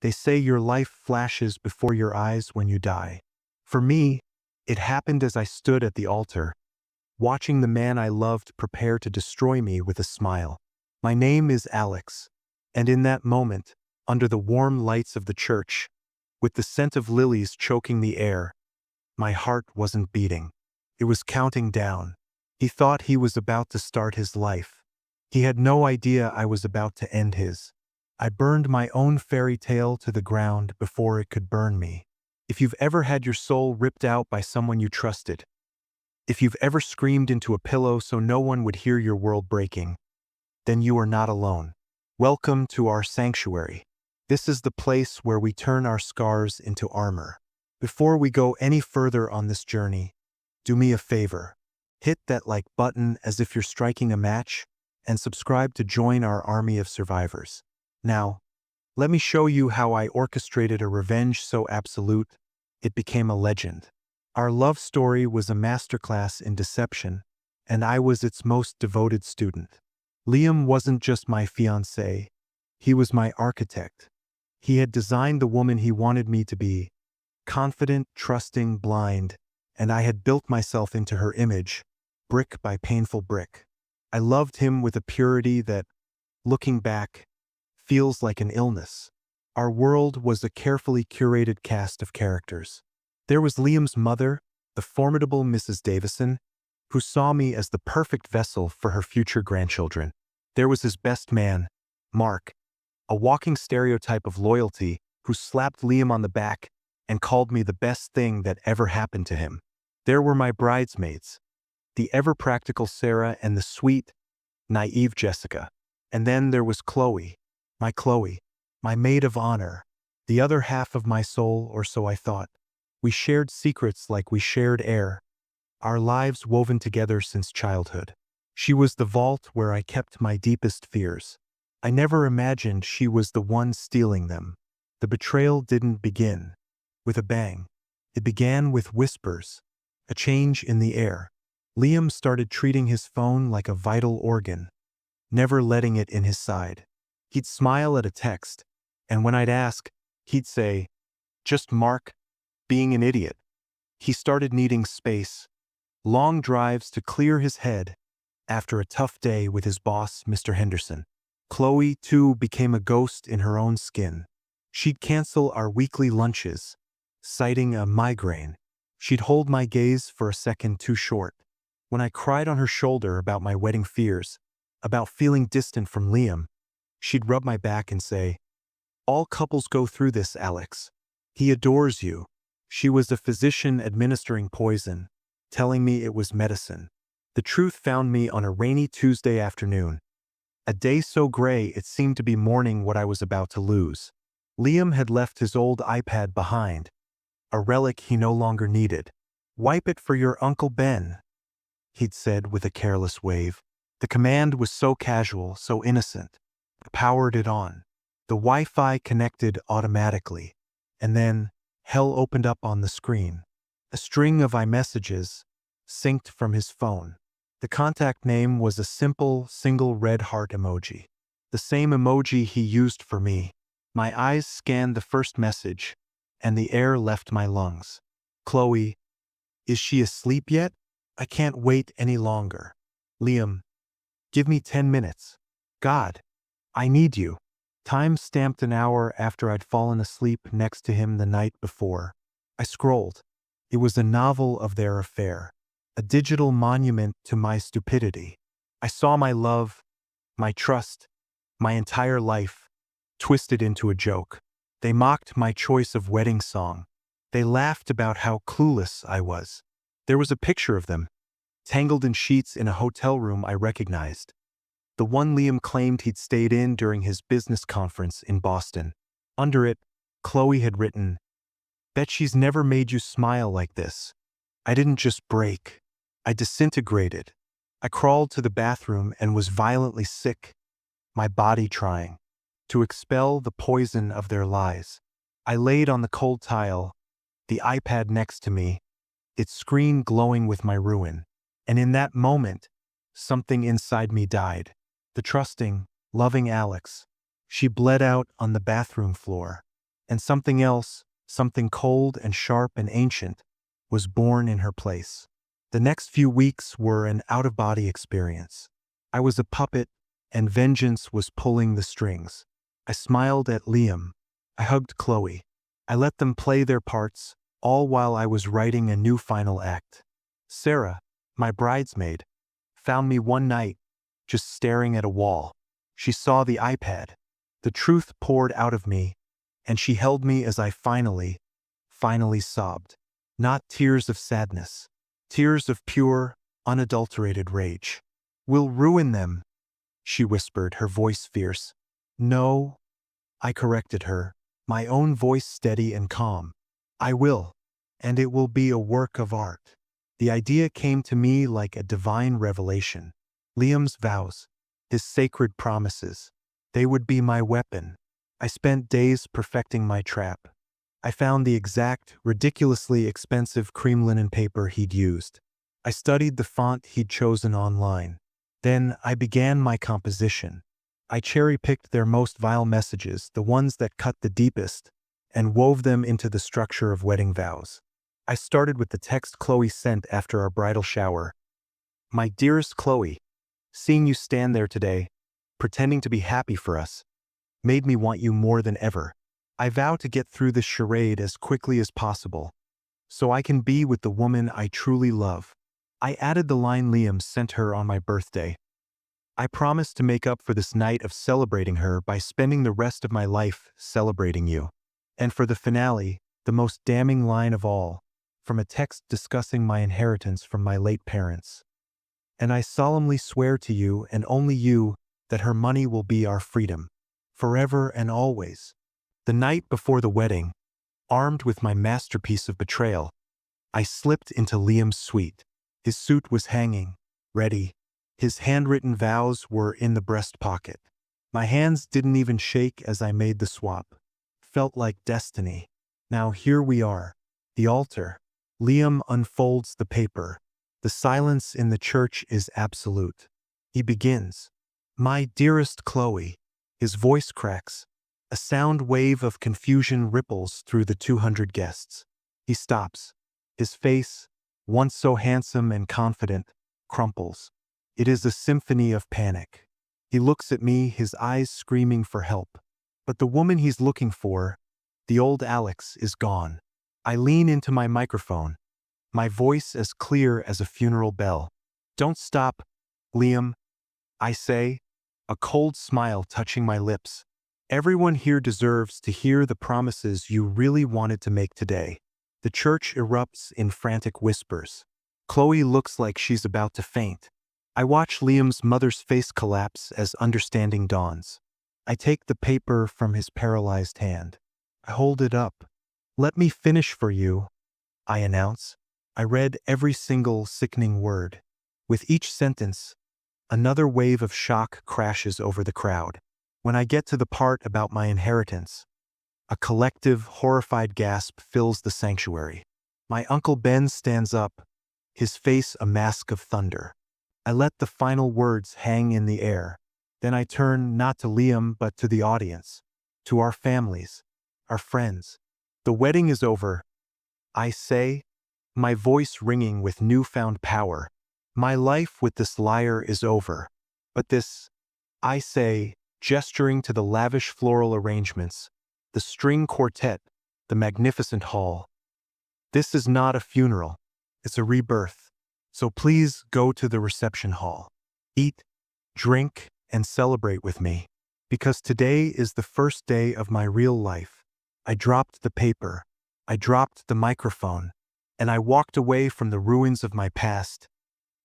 They say your life flashes before your eyes when you die. For me, it happened as I stood at the altar, watching the man I loved prepare to destroy me with a smile. My name is Alex, and in that moment, under the warm lights of the church, with the scent of lilies choking the air, my heart wasn't beating. It was counting down. He thought he was about to start his life. He had no idea I was about to end his. I burned my own fairy tale to the ground before it could burn me. If you've ever had your soul ripped out by someone you trusted, if you've ever screamed into a pillow so no one would hear your world breaking, then you are not alone. Welcome to our sanctuary. This is the place where we turn our scars into armor. Before we go any further on this journey, do me a favor. Hit that like button as if you're striking a match, and subscribe to join our army of survivors. Now, let me show you how I orchestrated a revenge so absolute, it became a legend. Our love story was a masterclass in deception, and I was its most devoted student. Liam wasn't just my fiancé, he was my architect. He had designed the woman he wanted me to be, confident, trusting, blind, and I had built myself into her image, brick by painful brick. I loved him with a purity that, looking back, feels like an illness. Our world was a carefully curated cast of characters. There was Liam's mother, the formidable Mrs. Davison, who saw me as the perfect vessel for her future grandchildren. There was his best man, Mark, a walking stereotype of loyalty who slapped Liam on the back and called me the best thing that ever happened to him. There were my bridesmaids, the ever-practical Sarah and the sweet, naive Jessica. And then there was Chloe, my maid of honor, the other half of my soul, or so I thought. We shared secrets like we shared air, our lives woven together since childhood. She was the vault where I kept my deepest fears. I never imagined she was the one stealing them. The betrayal didn't begin with a bang. It began with whispers, a change in the air. Liam started treating his phone like a vital organ, never letting it in his side. He'd smile at a text, and when I'd ask, he'd say, "Just Mark, being an idiot." He started needing space, long drives to clear his head after a tough day with his boss, Mr. Henderson. Chloe, too, became a ghost in her own skin. She'd cancel our weekly lunches, citing a migraine. She'd hold my gaze for a second too short. When I cried on her shoulder about my wedding fears, about feeling distant from Liam, she'd rub my back and say, "All couples go through this, Alex. He adores you." She was a physician administering poison, telling me it was medicine. The truth found me on a rainy Tuesday afternoon, a day so gray it seemed to be mourning what I was about to lose. Liam had left his old iPad behind, a relic he no longer needed. "Wipe it for your Uncle Ben," he'd said with a careless wave. The command was so casual, so innocent. I powered it on. The Wi-Fi connected automatically, and then hell opened up on the screen. A string of iMessages synced from his phone. The contact name was a simple, single red heart emoji, the same emoji he used for me. My eyes scanned the first message, and the air left my lungs. "Chloe, is she asleep yet? I can't wait any longer. Liam, give me 10 minutes. God, I need you." Time stamped an hour after I'd fallen asleep next to him the night before. I scrolled. It was a novel of their affair, a digital monument to my stupidity. I saw my love, my trust, my entire life, twisted into a joke. They mocked my choice of wedding song. They laughed about how clueless I was. There was a picture of them, tangled in sheets in a hotel room I recognized. The one Liam claimed he'd stayed in during his business conference in Boston. Under it, Chloe had written, "Bet she's never made you smile like this." I didn't just break. I disintegrated. I crawled to the bathroom and was violently sick, my body trying to expel the poison of their lies. I laid on the cold tile, the iPad next to me, its screen glowing with my ruin. And in that moment, something inside me died. The trusting, loving Alex. She bled out on the bathroom floor. and something else, something cold and sharp and ancient, was born in her place. The next few weeks were an out-of-body experience. I was a puppet, and vengeance was pulling the strings. I smiled at Liam. I hugged Chloe. I let them play their parts, all while I was writing a new final act. Sarah, my bridesmaid, found me one night, just staring at a wall. She saw the iPad. The truth poured out of me, and she held me as I finally sobbed. Not tears of sadness. Tears of pure, unadulterated rage. "We'll ruin them," she whispered, her voice fierce. "No," I corrected her, my own voice steady and calm. "I will, and it will be a work of art." The idea came to me like a divine revelation. Liam's vows, his sacred promises, they would be my weapon. I spent days perfecting my trap. I found the exact, ridiculously expensive cream linen paper he'd used. I studied the font he'd chosen online. Then I began my composition. I cherry-picked their most vile messages, the ones that cut the deepest, and wove them into the structure of wedding vows. I started with the text Chloe sent after our bridal shower. "My dearest Chloe, seeing you stand there today, pretending to be happy for us, made me want you more than ever. I vow to get through this charade as quickly as possible, so I can be with the woman I truly love." I added the line Liam sent her on my birthday. "I promise to make up for this night of celebrating her by spending the rest of my life celebrating you." And for the finale, the most damning line of all, from a text discussing my inheritance from my late parents. "And I solemnly swear to you and only you that her money will be our freedom, forever and always." The night before the wedding, armed with my masterpiece of betrayal, I slipped into Liam's suite. His suit was hanging, ready. His handwritten vows were in the breast pocket. My hands didn't even shake as I made the swap. Felt like destiny. Now here we are. The altar. Liam unfolds the paper. The silence in the church is absolute. He begins. "My dearest Chloe." His voice cracks. A sound wave of confusion ripples through the 200 guests. He stops. His face, once so handsome and confident, crumples. It is a symphony of panic. He looks at me, his eyes screaming for help. But the woman he's looking for, the old Alex, is gone. I lean into my microphone, my voice as clear as a funeral bell. "Don't stop, Liam," I say, a cold smile touching my lips. "Everyone here deserves to hear the promises you really wanted to make today." The church erupts in frantic whispers. Chloe looks like she's about to faint. I watch Liam's mother's face collapse as understanding dawns. I take the paper from his paralyzed hand. I hold it up. "Let me finish for you," I announce. I read every single sickening word. With each sentence, another wave of shock crashes over the crowd. When I get to the part about my inheritance, a collective, horrified gasp fills the sanctuary. My Uncle Ben stands up, his face a mask of thunder. I let the final words hang in the air. Then I turn not to Liam but to the audience, to our families, our friends. "The wedding is over," I say, my voice ringing with newfound power. "My life with this liar is over. But this," I say, gesturing to the lavish floral arrangements, the string quartet, the magnificent hall. "This is not a funeral. It's a rebirth. So please go to the reception hall. Eat, drink, and celebrate with me. Because today is the first day of my real life." I dropped the paper. I dropped the microphone. And I walked away from the ruins of my past,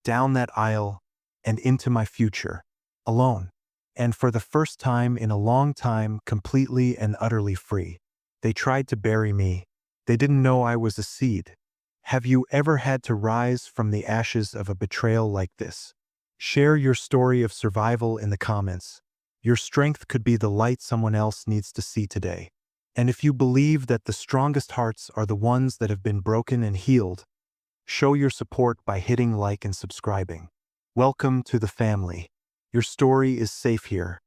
down that aisle, and into my future, alone. And for the first time in a long time, completely and utterly free. They tried to bury me. They didn't know I was a seed. Have you ever had to rise from the ashes of a betrayal like this? Share your story of survival in the comments. Your strength could be the light someone else needs to see today. And if you believe that the strongest hearts are the ones that have been broken and healed, show your support by hitting like and subscribing. Welcome to the family. Your story is safe here.